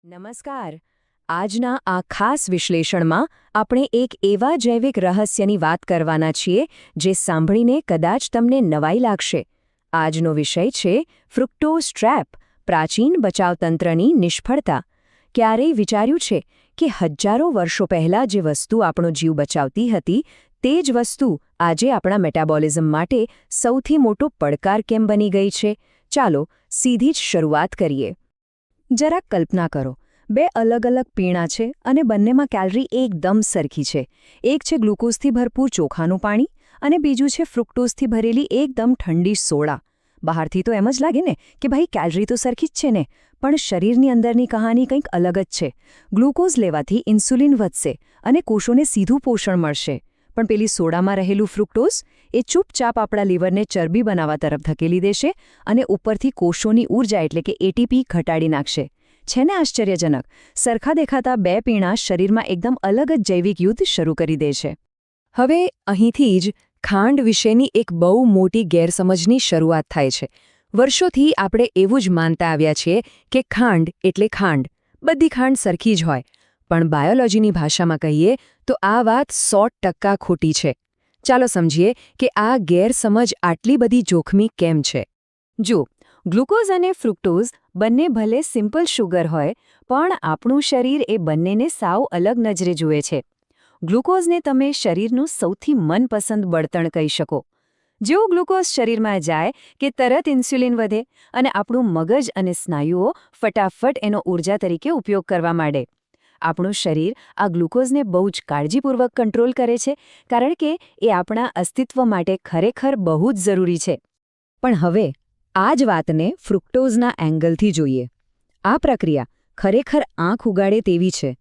નમસ્કાર. આજના આ ખાસ વિશ્લેષણમાં આપણે એક એવા જૈવિક રહસ્યની વાત કરવાના છીએ જે સાંભળીને કદાચ તમને નવાઈ લાગશે. આજનો વિષય છે ફ્રુક્ટોઝ ટ્રેપ, પ્રાચીન બચાવતંત્રની નિષ્ફળતા. ક્યારેય વિચાર્યું છે કે હજારો વર્ષો પહેલાં જે વસ્તુ આપણો જીવ બચાવતી હતી તે જ વસ્તુ આજે આપણા મેટાબોલિઝમ માટે સૌથી મોટો પડકાર કેમ બની ગઈ છે? ચાલો સીધી જ શરૂઆત કરીએ. જરાક કલ્પના કરો, બે અલગ અલગ પીણાં છે અને બંનેમાં કેલરી એકદમ સરખી છે. એક છે ગ્લુકોઝથી ભરપૂર ચોખાનું પાણી અને બીજું છે ફ્રુક્ટોઝથી ભરેલી એકદમ ઠંડી સોડા. બહારથી તો એમ જ લાગે ને કે ભાઈ કેલરી તો સરખી જ છે ને, પણ શરીરની અંદરની કહાની કંઈક અલગ જ છે. ગ્લુકોઝ લેવાથી ઇન્સ્યુલિન વધશે અને કોષોને સીધું પોષણ મળશે, પણ પેલી સોડામાં રહેલું ફ્રુક્ટોઝ એ ચૂપચાપ આપણા લીવરને ચરબી બનાવવા તરફ ધકેલી દેશે અને ઉપરથી કોષોની ઊર્જા એટલે કે એટીપી ઘટાડી નાખશે. છે ને આશ્ચર્યજનક? સરખા દેખાતા બે પીણાં શરીરમાં એકદમ અલગ જ જૈવિક યુદ્ધ શરૂ કરી દે છે. હવે અહીંથી જ ખાંડ વિશેની એક બહુ મોટી ગેરસમજની શરૂઆત થાય છે. વર્ષોથી આપણે એવું જ માનતા આવ્યા છીએ કે ખાંડ એટલે ખાંડ, બધી ખાંડ સરખી જ હોય. પણ બાયોલોજીની ભાષામાં કહીએ તો આ વાત 100% ખોટી છે. ચાલો સમજીએ કે આ ગેરસમજ આટલી બધી જોખમી કેમ છે. જો ગ્લુકોઝ અને ફ્રુક્ટોઝ બંને ભલે સિમ્પલ શુગર હોય, પણ આપણું શરીર એ બંનેને સાવ અલગ નજરે જુએ છે. ગ્લુકોઝને તમે શરીરનું સૌથી મનપસંદ બળતણ કહી શકો. જેવો ગ્લુકોઝ શરીરમાં જાય કે તરત ઇન્સ્યુલિન વધે અને આપણું મગજ અને સ્નાયુઓ ફટાફટ એનો ઊર્જા તરીકે ઉપયોગ કરવા માંડે. આપણું શરીર આ ગ્લુકોઝને બહુ જ કાળજીપૂર્વક કંટ્રોલ કરે છે, કારણ કે એ આપણા અસ્તિત્વ માટે ખરેખર બહુ જ જરૂરી છે. પણ હવે આ જ વાતને ફ્રુક્ટોઝના એંગલથી જોઈએ. આ પ્રક્રિયા ખરેખર આંખ ઉગાડે તેવી છે.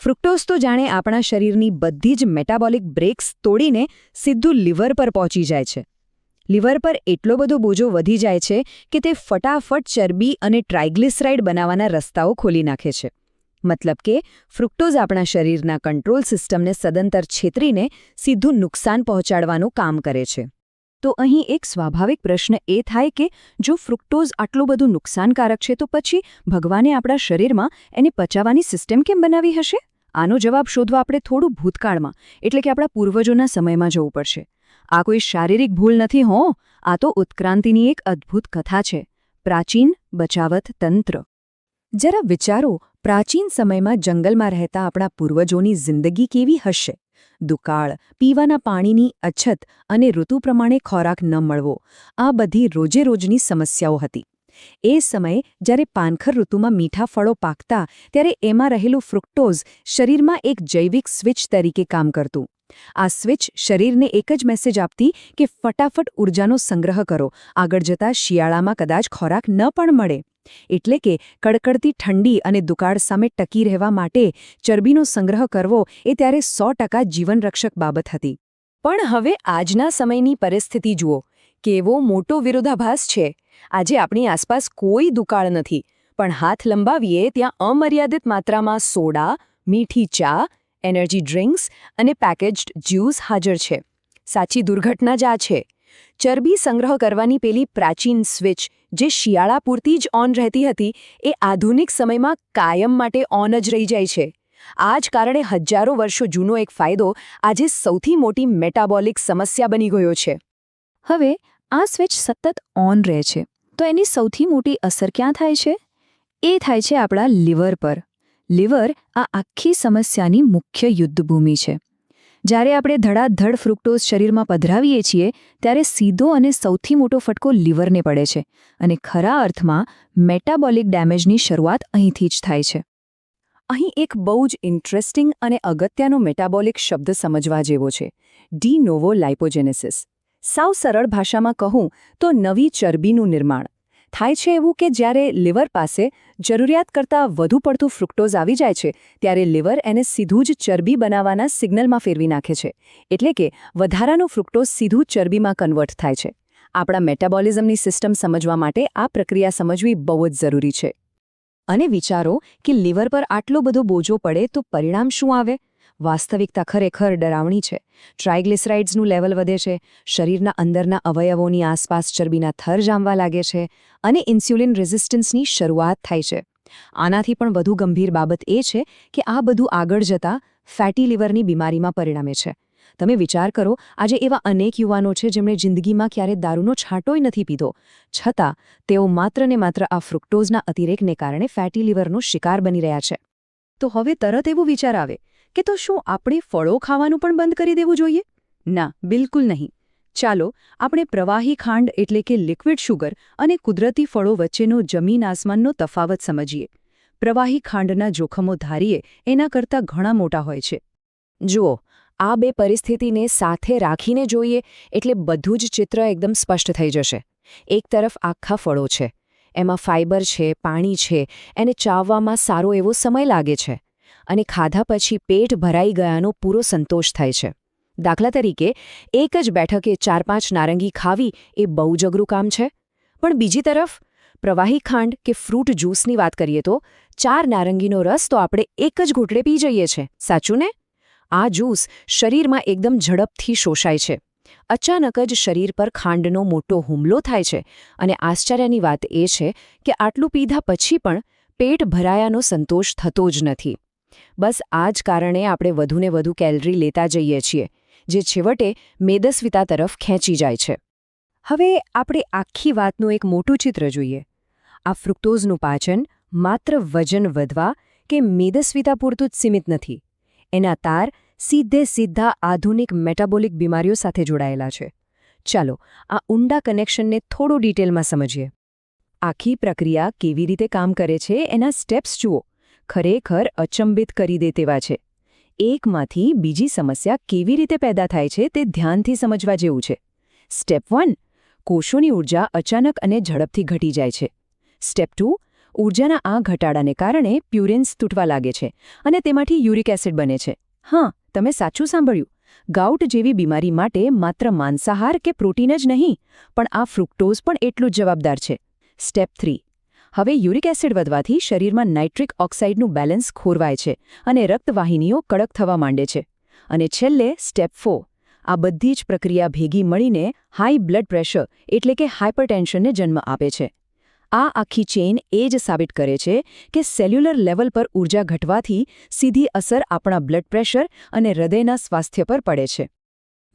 ફ્રુક્ટોઝ તો જાણે આપણા શરીરની બધી જ મેટાબોલિક બ્રેક્સ તોડીને સીધું લીવર પર પહોંચી જાય છે. લીવર પર એટલો બધો બોજો વધી જાય છે કે તે ફટાફટ ચરબી અને ટ્રાઇગ્લિસરાઇડ બનાવવાના રસ્તાઓ ખોલી નાખે છે. મતલબ કે ફ્રુક્ટોઝ આપણા શરીરના કંટ્રોલ સિસ્ટમને સદંતર છેતરીને સીધું નુકસાન પહોંચાડવાનું કામ કરે છે. તો અહીં એક સ્વાભાવિક પ્રશ્ન એ થાય કે જો ફ્રુક્ટોઝ આટલું બધું નુકસાનકારક છે તો પછી ભગવાને આપણા શરીરમાં એને પચાવવાની સિસ્ટમ કેમ બનાવી હશે? આનો જવાબ શોધવા આપણે થોડું ભૂતકાળમાં એટલે કે આપણા પૂર્વજોના સમયમાં જવું પડશે. આ કોઈ શારીરિક ભૂલ નથી હો, આ તો ઉત્ક્રાંતિની એક અદ્ભુત કથા છે. પ્રાચીન બચાવત તંત્ર. જરા વિચારો, પ્રાચીન સમયમાં જંગલમાં રહેતા આપણા પૂર્વજોની જિંદગી કેવી હશે? દુકાળ, પીવાના પાણીની અછત અને ઋતુ પ્રમાણે ખોરાક ન મળવો, આ બધી રોજેરોજની સમસ્યાઓ હતી. એ સમયે જ્યારે પાનખર ઋતુમાં મીઠા ફળો પાકતા ત્યારે એમાં રહેલું ફ્રુક્ટોઝ શરીરમાં એક જૈવિક સ્વિચ તરીકે કામ કરતું. આ સ્વિચ શરીરને એક જ મેસેજ આપતી કે ફટાફટ ઊર્જાનો સંગ્રહ કરો, આગળ જતાં શિયાળામાં કદાચ ખોરાક ન પણ મળે. એટલે કે કડકડતી ઠંડી અને દુકાળ સામે ટકી રહેવા માટે ચરબીનો સંગ્રહ કરવો એ ત્યારે 100% જીવનરક્ષક બાબત હતી. પણ હવે આજના સમયની પરિસ્થિતિ જુઓ, કેવો મોટો વિરોધાભાસ છે. આજે આપણી આસપાસ કોઈ દુકાળ નથી, પણ હાથ લંબાવીએ ત્યાં અમર્યાદિત માત્રામાં સોડા, મીઠી ચા, એનર્જી ડ્રિંક્સ અને પેકેજ્ડ જ્યુસ હાજર છે. સાચી દુર્ઘટના જ આ છે. ચરબી સંગ્રહ કરવાની પેલી પ્રાચીન સ્વિચ જે શિયાળા પૂરતી જ ઓન રહેતી હતી એ આધુનિક સમયમાં કાયમ માટે ઓન જ રહી જાય છે. આ જ કારણે હજારો વર્ષો જૂનો એક ફાયદો આજે સૌથી મોટી મેટાબોલિક સમસ્યા બની ગયો છે. હવે આ સ્વિચ સતત ઓન રહે છે તો એની સૌથી મોટી અસર ક્યાં થાય છે? એ થાય છે આપણા લીવર પર. લીવર આ આખી સમસ્યાની મુખ્ય યુદ્ધભૂમિ છે. જ્યારે આપણે ધડાધડ ફ્રુક્ટોઝ શરીરમાં પધરાવીએ છીએ ત્યારે સીધો અને સૌથી મોટો ફટકો લીવરને પડે છે અને ખરા અર્થમાં મેટાબોલિક ડેમેજની શરૂઆત અહીંથી જ થાય છે. અહીં એક બહુ જ ઇન્ટરેસ્ટિંગ અને અગત્યનો મેટાબોલિક શબ્દ સમજવા જેવો છે: ડી નોવો લાઇપોજેનેસિસ. સાવ સરળ ભાષામાં કહું તો નવી ચરબીનું નિર્માણ થાય છે. એવું કે જ્યારે લીવર પાસે જરૂરિયાત કરતાં વધુ પડતું ફ્રુક્ટોઝ આવી જાય છે ત્યારે લીવર એને સીધું જ ચરબી બનાવવાના સિગ્નલમાં ફેરવી નાખે છે. એટલે કે વધારાનું ફ્રુક્ટોઝ સીધું ચરબીમાં કન્વર્ટ થાય છે. આપણા મેટાબોલિઝમની સિસ્ટમ સમજવા માટે આ પ્રક્રિયા સમજવી બહુ જ જરૂરી છે. અને વિચારો કે લીવર પર આટલો બધો બોજો પડે તો પરિણામ શું આવે? વાસ્તવિકતા ખરેખર ડરાવણી છે. ટ્રાઇગ્લિસરાઇડ્સનું લેવલ વધે છે, શરીરના અંદરના અવયવોની આસપાસ ચરબીના થર જામવા લાગે છે અને ઇન્સ્યુલિન રેઝિસ્ટન્સની શરૂઆત થાય છે. આનાથી પણ વધુ ગંભીર બાબત એ છે કે આ બધું આગળ જતાં ફેટી લિવરની બીમારીમાં પરિણમે છે. તમે વિચાર કરો, આજે એવા અનેક યુવાનો છે જેમણે જિંદગીમાં ક્યારેય દારૂનો છાંટોય નથી પીધો, છતાં તેઓ માત્ર ને માત્ર આ ફ્રુક્ટોઝના અતિરેકને કારણે ફેટી લિવરનો શિકાર બની રહ્યા છે. તો હવે તરત એવો વિચાર આવે કે તો શું આપણે ફળો ખાવાનું પણ બંધ કરી દેવું જોઈએ? ના, બિલકુલ નહીં. ચાલો આપણે પ્રવાહી ખાંડ એટલે કે લિક્વિડ શુગર અને કુદરતી ફળો વચ્ચેનો જમીન આસમાનનો તફાવત સમજીએ. પ્રવાહી ખાંડના જોખમો ધારીએ એના કરતાં ઘણા મોટા હોય છે. જુઓ, આ બે પરિસ્થિતિને સાથે રાખીને જોઈએ એટલે બધું જ ચિત્ર એકદમ સ્પષ્ટ થઈ જશે. એક તરફ આખા ફળો છે, એમાં ફાઇબર છે, પાણી છે, એને ચાવવામાં સારો એવો સમય લાગે છે અને ખાધા પછી પેટ ભરાઈ ગયાનો પૂરો સંતોષ થાય છે. દાખલા તરીકે, એક જ બેઠકે 4-5 નારંગી ખાવી એ બહુ જ અઘરું કામ છે. પણ બીજી તરફ પ્રવાહી ખાંડ કે ફ્રૂટ જ્યુસની વાત કરીએ તો 4 નારંગીનો રસ તો આપણે એક જ ઘૂંટડે પી જઈએ છે, સાચું ને? આ જ્યુસ શરીરમાં એકદમ ઝડપથી શોષાય છે. અચાનક જ શરીર પર ખાંડનો મોટો હુમલો થાય છે અને આશ્ચર્યની વાત એ છે કે આટલું પીધા પછી પણ પેટ ભરાયાનો સંતોષ થતો જ નથી. બસ આ જ કારણે આપણે વધુને વધુ કેલરી લેતા જઈએ છીએ, જે છેવટે મેદસ્વીતા તરફ ખેંચી જાય છે. હવે આપણે આખી વાતનું એક મોટું ચિત્ર જોઈએ. આ ફ્રુક્ટોઝનું પાચન માત્ર વજન વધવા કે મેદસ્વીતા પૂરતું જ સીમિત નથી. એના તાર સીધા આધુનિક મેટાબોલિક બીમારીઓ સાથે જોડાયેલા છે. ચાલો આ ઊંડા કનેક્શનને થોડું ડિટેલમાં સમજીએ. આખી પ્રક્રિયા કેવી રીતે કામ કરે છે એના સ્ટેપ્સ જુઓ. ખરેખર અચંબિત કરી દે તેવા છે. એકમાંથી બીજી સમસ્યા કેવી રીતે પેદા થાય છે તે ધ્યાનથી સમજવા જેવું છે. સ્ટેપ 1, કોષોની ઊર્જા અચાનક અને ઝડપથી ઘટી જાય છે. સ્ટેપ 2, ઊર્જાના આ ઘટાડાને કારણે પ્યુરિન્સ તૂટવા લાગે છે અને તેમાંથી યુરિક એસિડ બને છે. હા, તમે સાચું સાંભળ્યું. ગાઉટ જેવી બીમારી માટે માત્ર માંસાહાર કે પ્રોટીન જ નહીં, પણ આ ફ્રુક્ટોઝ પણ એટલું જ જવાબદાર છે. સ્ટેપ 3, હવે યુરિક એસિડ વધવાથી શરીરમાં નાઇટ્રિક ઓક્સાઇડનું બેલેન્સ ખોરવાય છે અને રક્તવાહિનીઓ કડક થવા માંડે છે. અને છેલ્લે સ્ટેપ 4, આ બધી જ પ્રક્રિયા ભેગી મળીને હાઈ બ્લડ પ્રેશર એટલે કે હાઇપરટેન્શનને જન્મ આપે છે. આ આખી ચેઇન એ જ સાબિત કરે છે કે સેલ્યુલર લેવલ પર ઊર્જા ઘટવાથી સીધી અસર આપણા બ્લડ પ્રેશર અને હૃદયના સ્વાસ્થ્ય પર પડે છે.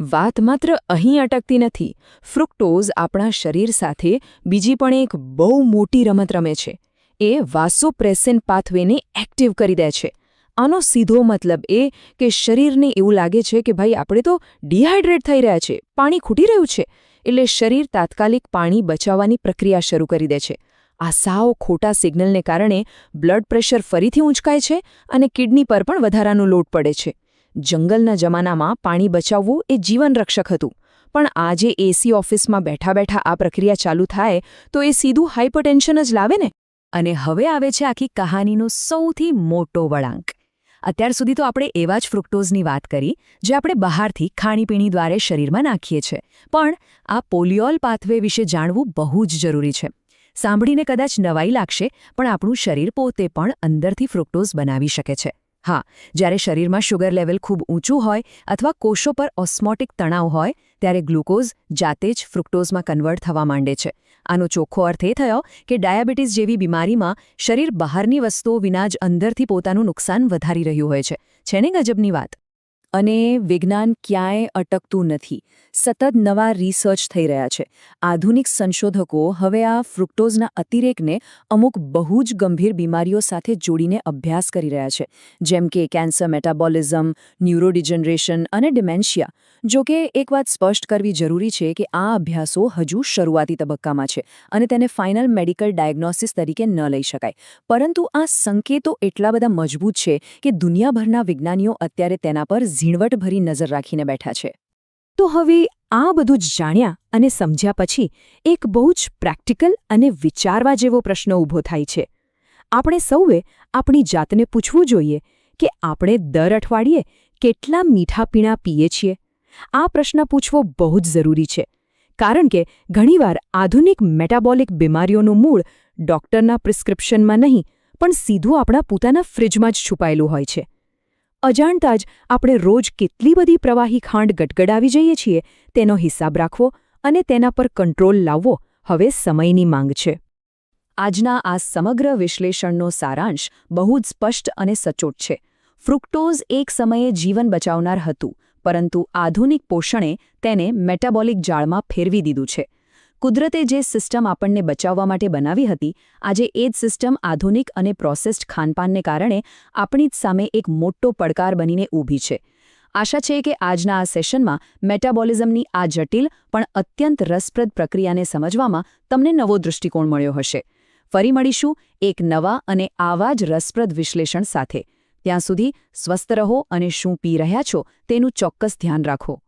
વાત માત્ર અહીં અટકતી નથી. ફ્રુક્ટોઝ આપણા શરીર સાથે બીજી પણ એક બહુ મોટી રમત રમે છે. એ વાસોપ્રેસિન પાથવેને એક્ટિવ કરી દે છે. આનો સીધો મતલબ એ કે શરીરને એવું લાગે છે કે ભાઈ આપણે તો ડિહાઇડ્રેટ થઈ રહ્યા છે, પાણી ખૂટી રહ્યું છે, એટલે શરીર તાત્કાલિક પાણી બચાવવાની પ્રક્રિયા શરૂ કરી દે છે. આ સાવ ખોટા સિગ્નલને કારણે બ્લડ પ્રેશર ફરીથી ઊંચકાય છે અને કિડની પર પણ વધારાનો લોડ પડે છે. જંગલના જમાનામાં પાણી બચાવવું એ જીવનરક્ષક હતું, પણ આજે એસી ઓફિસમાં બેઠા બેઠા આ પ્રક્રિયા ચાલુ થાય તો એ સીધું હાઇપરટેન્શન જ લાવે ને. અને હવે આવે છે આખી કહાનીનો સૌથી મોટો વળાંક. અત્યાર સુધી તો આપણે એવા જ ફ્રુક્ટોઝની વાત કરી જે આપણે બહારથી ખાણીપીણી દ્વારા શરીરમાં નાખીએ છીએ, પણ આ પોલિયોલ પાથવે વિશે જાણવું બહુ જ જરૂરી છે. સાંભળીને કદાચ નવાઈ લાગશે, પણ આપણું શરીર પોતે પણ અંદરથી ફ્રુક્ટોઝ બનાવી શકે છે. હા, જ્યારે શરીરમાં શુગર લેવલ ખૂબ ઊંચું હોય અથવા કોષો પર ઓસ્મોટિક તણાવ હોય ત્યારે ગ્લુકોઝ જાતે જ ફ્રુક્ટોઝમાં કન્વર્ટ થવા માંડે છે. આનો ચોખ્ખો અર્થ એ થયો કે ડાયાબિટીસ જેવી બીમારીમાં શરીર બહારની વસ્તુઓ વિના જ અંદરથી પોતાનું નુકસાન વધારી રહ્યું હોય છે. છે ને ગજબની વાત? અને વિજ્ઞાન ક્યાંય અટકતું નથી. સતત નવા રિસર્ચ થઈ રહ્યા છે. આધુનિક સંશોધકો હવે આ ફ્રુક્ટોઝના અતિરેકને અમુક બહુ જ ગંભીર બીમારીઓ સાથે જોડીને અભ્યાસ કરી રહ્યા છે, જેમ કે કેન્સર, મેટાબોલિઝમ, ન્યુરોડિજનરેશન અને ડિમેન્શિયા. જો કે એક વાત સ્પષ્ટ કરવી જરૂરી છે કે આ અભ્યાસો હજુ શરૂઆતી તબક્કામાં છે અને તેને ફાઇનલ મેડિકલ ડાયગ્નોસિસ તરીકે ન લઈ શકાય. પરંતુ આ સંકેતો એટલા બધા મજબૂત છે કે દુનિયાભરના વિજ્ઞાનીઓ અત્યારે તેના પર ઝીણવટભરી નજર રાખીને બેઠા છે. તો હવે આ બધું જ જાણ્યા અને સમજ્યા પછી એક બહુ જ પ્રેક્ટિકલ અને વિચારવા જેવો પ્રશ્ન ઊભો થાય છે. આપણે સૌએ આપણી જાતને પૂછવું જોઈએ કે આપણે દર અઠવાડિયે કેટલા મીઠા પીણા પીએ છીએ. આ પ્રશ્ન પૂછવો બહુ જ જરૂરી છે, કારણ કે ઘણીવાર આધુનિક મેટાબોલિક બીમારીઓનું મૂળ ડૉક્ટરના પ્રિસ્ક્રિપ્શનમાં નહીં, પણ સીધું આપણા પોતાના ફ્રિજમાં જ છુપાયેલું હોય છે. અજાણતા જ આપણે રોજ કેટલી બધી પ્રવાહી ખાંડ ગટગડાવી જઈએ છીએ તેનો હિસાબ રાખવો અને તેના પર કંટ્રોલ લાવવો હવે સમયની માંગ છે. આજના આ સમગ્ર વિશ્લેષણનો સારાંશ બહુ જ સ્પષ્ટ અને સચોટ છે. ફ્રુક્ટોઝ એક સમયે જીવન બચાવનાર હતું, પરંતુ આધુનિક પોષણે તેને મેટાબોલિક જાળમાં ફેરવી દીધું છે. કુદરતે જે સિસ્ટમ આપણને બચાવવા માટે બનાવી હતી, આજે એ જ સિસ્ટમ આધુનિક અને પ્રોસેસ્ડ ખાનપાનને કારણે આપણી જ સામે એક મોટો પડકાર બનીને ઊભી છે. આશા છે કે આજના આ સેશનમાં મેટાબોલિઝમની આ જટિલ પણ અત્યંત રસપ્રદ પ્રક્રિયાને સમજવામાં તમને નવો દૃષ્ટિકોણ મળ્યો હશે. ફરી મળીશું એક નવા અને આવા જ રસપ્રદ વિશ્લેષણ સાથે. ત્યાં સુધી સ્વસ્થ રહો અને શું પી રહ્યા છો તેનું ચોક્કસ ધ્યાન રાખો.